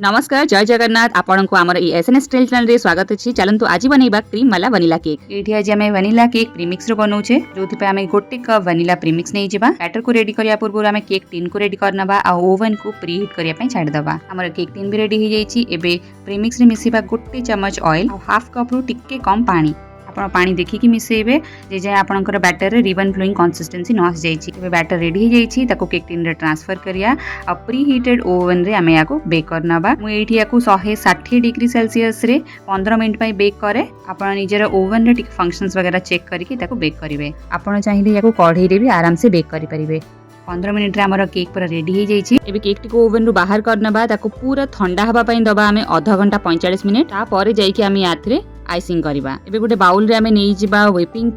नमस्कार जय जगन्नाथ आपण को आमर एसएनएस स्टाइल चैनल रे स्वागत अछि। चलंतु आज बनैबा क्रीम वाला वनीला केक। एठी आज हमें वनीला केक प्रीमिक्स रो बनौछे जोथि पे हमें गोटे कप वनीला प्रीमिक्स नै जिबा। बैटर को रेडी करिया पूर्व हमें केक टिन को रेडी करनबा आ ओवन को प्री हीट करिया पई छाड़ दबा। हमर केक टिन भी रेडी हो जाईछि। एबे प्रीमिक्स रे मिसिबा गोटे चम्मच ऑयल आ हाफ कप रो टिक्के कम पानी आपण पानी देखिकी मिसेबे जे जाय आपनकर बैटर रे रिबन फ्लोइंग कंसिस्टेंसी न आस जाईछि। एबे बैटर रेडी हो जाईछि ताको केक टिन रे ट्रांसफर करिया आ प्री हीटेड ओवन रे हमें याको बेक करनबा। मु एठी याको 160 डिग्री सेल्सियस रे 15 मिनिट पई बेक करे। आपण निजर ओवन रे टिक फंक्शंस वगैरह चेक करके ताको बेक करिवे। आपण चाहिए याको कढ़ाई रे भी आराम से बेक करि परिबे। 15 मिनिट रे हमर केक पूरा रेडी हो जाईछि। एबे केक टिको ओवन रु बाहर करनबा ताको पूरा ठंडा हबा पई दबा हमें आधा घंटा 45 मिनिट। ता परे जाई कि हमें याथरे आइसिंग करबा। एबे गोटे बाउल रे हमें नै जिबा व्हिपिंग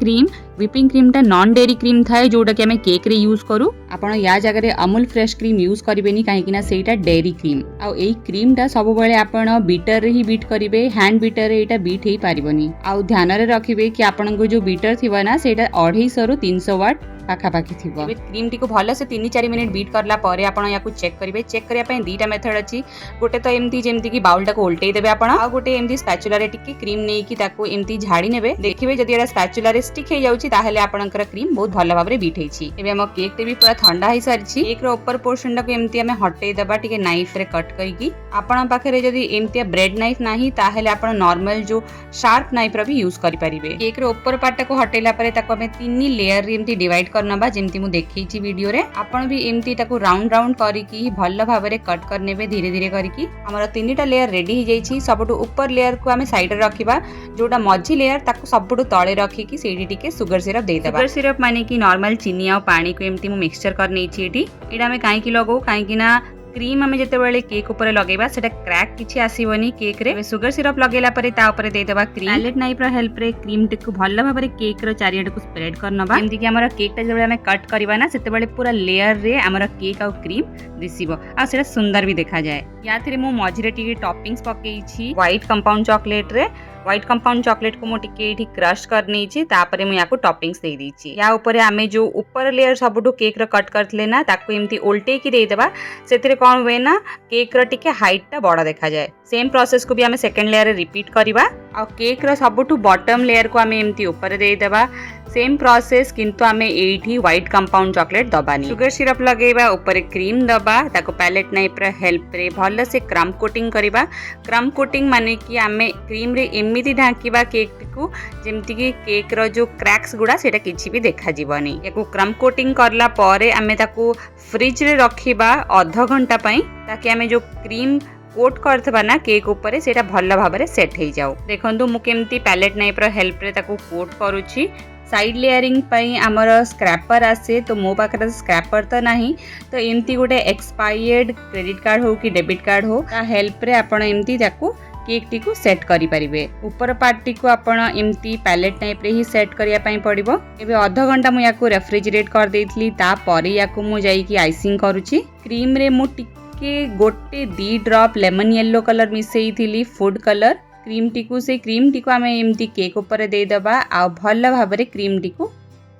क्रीम टा नॉन डेयरी क्रीम थाए जोटा कि हमें केक रे यूज करू। आपण या जगह रे अमूल फ्रेश क्रीम यूज करिवेनी काहे कि ना सेटा डेयरी क्रीम। आ एई क्रीम टा सब बेले आपण बीटर रे ही बीट करिवे, हैंड बीटर रे एटा बीट हेई पारिबनी। आ ध्यान रे रखिबे कि आपण को जो बीटर थिबा ना सेटा 250 रु 300 वाट पाखापाखी थिबो। एबे क्रीम टी को भलो से 3-4 मिनिट बीट करला परे आपण याकू चेक करिवे। चेक करिया पई दीटा मेथड अछि। गोटे तो एमती जेमती कि बाउल टा को उल्टेई देबे आपण, आ गोटे एमती स्पैचुला रे टिक्की क्रीम नै कि ताको एमती झाड़ी नेबे। देखिबे जदि एटा स्पैचुला रे स्टिक हे जाउची ताहेले आपणकर क्रीम बहुत भलो भाबरे बीट हेछि। एबे हम केक टे भी पूरा ठंडा हे सारिछि। केक रो ऊपर पोर्शन टा को एमती हमें हटेई देबा टिके नाइफ रे कट करिकि। आपण पाखरे जदि एमती ब्रेड नाइफ नाही ताहेले आपण नॉर्मल जो शार्प नाइफ रो भी यूज करि परिबे। केक रो ऊपर पार्ट टा को हटेला परे ताको हमें 3 लेयर रे एमती डिवाइड करनबा जेमती मु देखैछि वीडियो रे। आपण भी एमती ताको राउंड राउंड करिकि भलो भाबरे कट करनेबे धीरे धीरे करिकि। हमर 3टा लेयर रेडी हे जाईछि। सबटु ऊपर लेयर को हमें साइड रे रखिबा, जोटा मझी लेयर ताको सबटु तळे रखिकि सेडी टिके सुगर सिरप दे देबा। सुगर सिरप माने कि नॉर्मल चीनी आ पानी को एमती मु मिक्सचर कर नेछि एठी। एडा हमें काहे कि लगौ काहे कि ना क्रीम हमें जते बेले केक ऊपर लगेबा सेटा क्रैक किछि आसीबनी केक रे। सुगर सिरप लगेला परे ता ऊपर दे देबा क्रीम। पैलेट नाइफ रो हेल्प रे क्रीम टिक को भल्ला भाबरे केक रो चारियाड को स्प्रेड करनबा। एमती कि हमर केक ता जबे हमें कट करबा ना सेते बेले पूरा लेयर रे हमर केक आ क्रीम दिसिबो आ सेटा सुंदर भी देखा जाए। या थरे मु मझिरे टिके टॉपिंग्स पकेइछि व्हाइट कंपाउंड चॉकलेट रे। व्हाइट कंपाउंड चॉकलेट को मु टिके एठी क्रश कर नेछि, तापरे मु याको टॉपिंग्स दे दीछि। या ऊपर हमें जो ऊपर लेयर सबटु केक रो कट करथले ना ताको एमती उल्टे की दे देबा। सेतिरे कोन होय ना केक रो टिके हाइट ता बड़ा देखा जाए। सेम प्रोसेस को भी हमें सेकंड लेयर रे रिपीट करबा। आ केक रो सबटु बॉटम लेयर को हमें एमती ऊपर दे देबा। सेम प्रोसेस किंतु हमें एठी व्हाइट कंपाउंड चॉकलेट दबानी। सुगर सिरप लगेबा, ऊपर क्रीम दबा, ताको पैलेट नाइफ रे हेल्प रे भलो से क्रम कोटिंग करबा। क्रम कोटिंग माने कि हमें क्रीम रे एमिति ढांकीबा केक को जेमति कि केक रो जो क्रैक्स गुडा सेटा किछि भी देखा जीवनी। एको क्रम कोटिंग करला परे हमें ताको फ्रिज रे रखिबा आधा घंटा पई, ताकि हमें जो क्रीम कोट करथबा ना केक ऊपर सेटा भलो भाबरे सेट हे जाऊ। देखंतु मु केमती पैलेट नाइफ रो हेल्प रे ताको कोट करूछि। साइड लेयरिंग पई हमर स्क्रैपर आसे, तो मो पाखरे स्क्रैपर तो नाही, तो एमती गोटे एक्सपायर्ड क्रेडिट कार्ड हो कि डेबिट कार्ड हो ता हेल्प रे आपण एमती ताको केक टी को सेट करि परिबे। ऊपर पार्ट टी को आपण एमती पैलेट नाइफ रे ही सेट करिया पई पड़िबो। एबे आधा घंटा मु याको रेफ्रिजरेट कर देइथली, ता परे याको मु जाई कि आइसिंग करूची। क्रीम रे मु टिके गोटे 2 ड्रॉप लेमन येलो कलर मिसेई थिली फूड कलर। क्रीम टी को से क्रीम टी को हमें एमती केक ऊपर दे दबा आ भल्ला भाबरे क्रीम टी को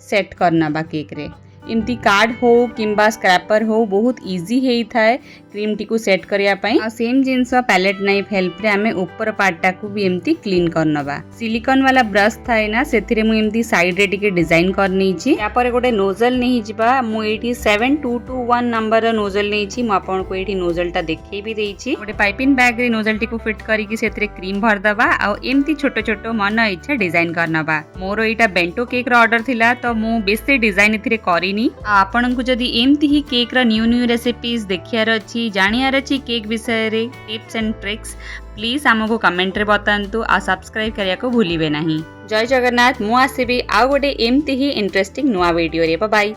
सेट करना बा केक रे। एमती कार्ड हो किंबा स्क्रैपर हो बहुत इजी हेई थाए क्रीम टी को सेट करिया पई। आ सेम जिंस पैलेट नाइफ हेल्प रे हमें ऊपर पार्ट को भी एमती क्लीन करनबा। सिलिकॉन वाला ब्रश थाए ना सेथिरे मु एमती साइड रे टिके डिजाइन कर नेछि। या पर गोटे नोजल नहीं जिबा, मु एठी 7221 नंबर नोजल नेछि। मु आपन को एठी नोजल टा देखै भी देछि। गोटे पाइपिंग बैग रे नोजल टी को फिट करी कि सेथिरे क्रीम भर दबा आ एमती छोटो छोटो मन इच्छा डिजाइन करनबा। मोर एटा बेंटो केक रो ऑर्डर थिला, तो मु बेसी डिजाइन इथिरे करिनी। आपन को जदी एमती ही केक रा न्यू रेसिपीज देखियार अछि, जानियार अछि केक विषय रे टिप्स एंड ट्रिक्स, प्लीज हमको कमेंट रे बतांतु आ सब्सक्राइब करिया को भूलिबे नाही। जय जगन्नाथ। मु आसीबी आ गोटे एमती ही इंटरेस्टिंग नुआ वीडियो रे। Bye bye.